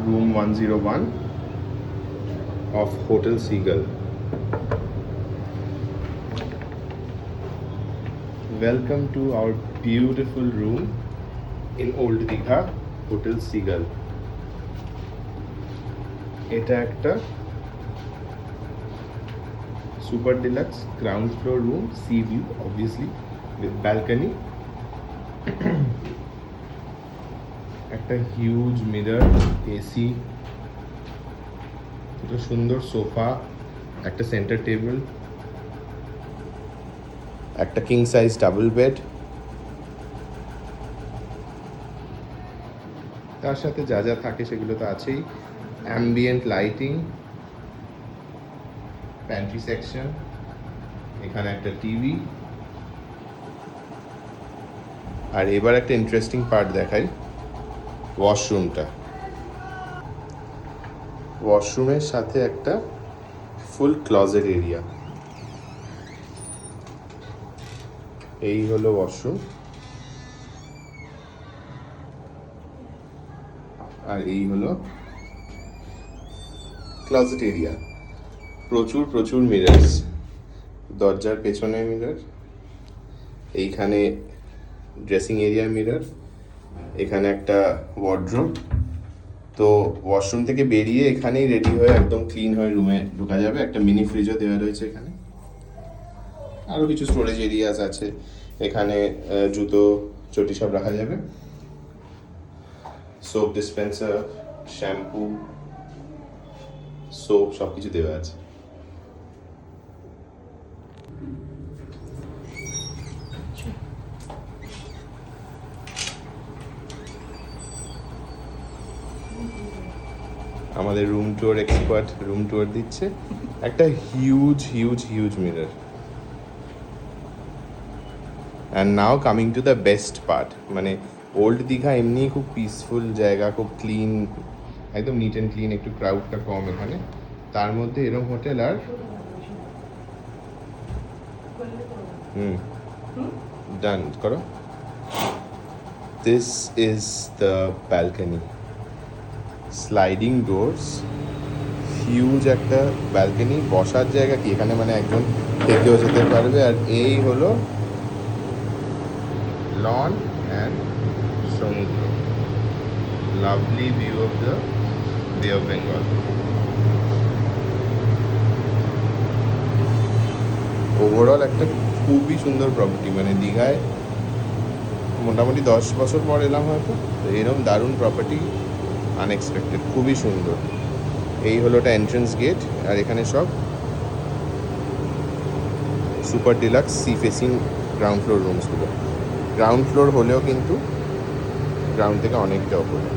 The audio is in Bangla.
room 101 of Hotel Seagull. Welcome to our beautiful room in Old Digha Hotel Seagull. এটা একটা super deluxe ground floor room, sea view obviously with balcony. একটা হিউজ মিরর, এসি, একটা সুন্দর সোফা, একটা সেন্টার টেবিল, একটা কিং সাইজ ডাবল বেড, তার সাথে যা যা থাকে সেগুলো তো আছেই। অ্যাম্বিয়েন্ট লাইটিং, প্যান্ট্রি সেকশন, এখানে একটা টিভি। আর এবার একটা ইন্টারেস্টিং পার্ট দেখাই, ওয়াশরুমটা। ওয়াশরুমের সাথে একটা ফুল ক্লজেট এরিয়া। এই হলো ওয়াশরুম, আর এই হলো ক্লজেট এরিয়া। প্রচুর প্রচুর মিরর্স, দরজার পেছনে মিরর, এইখানে ড্রেসিং এরিয়া মিরর, এখানে একটা ওয়ার্ড্রোব। তো ওয়াশরুম থেকে বেরিয়ে এখানেই রেডি হয়ে একদম ক্লিন হয়ে রুমে ঢোকা যাবে। একটা মিনি ফ্রিজও দেওয়া রয়েছে এখানে, আরও কিছু স্টোরেজ এরিয়াস আছে। এখানে জুতো চটি সব রাখা যাবে। সোপ ডিসপেন্সার, শ্যাম্পু, সোপ সব কিছু দেওয়া আছে। আমাদের room tour expert room tour দিচ্ছে। একটা huge huge huge mirror. And now coming to the best part, মানে ওল্ড দীঘা এমনি খুব পিসফুল জায়গা, খুব ক্লিন, একদম নিট অ্যান্ড ক্লিন, একটু ক্রাউডটা কম এখানে। তার মধ্যে এরকম হোটেল আর ডান করো। This is the balcony, sliding doors, huge একটা ব্যালকনি, বসার জায়গা কি এখানে, মানে একজন থেকেও যেতে পারবে। আর এই হলো লন অ্যান্ড সমুদ্র, লাভলি ভিউ অফ দ্য বে অফ বেঙ্গল। ওভারঅল একটা খুবই সুন্দর প্রপার্টি, মানে দীঘায় মোটামুটি 10 বছর পর এলাম হয়তো, তো এরকম দারুণ প্রপার্টি আনএক্সপেক্টেড, খুবই সুন্দর। এই হলো একটা এন্ট্রেন্স গেট, আর এখানে সব super deluxe sea facing ground floor রুমসগুলো। গ্রাউন্ড ফ্লোর হলেও কিন্তু গ্রাউন্ড থেকে অনেকটা ওপরে।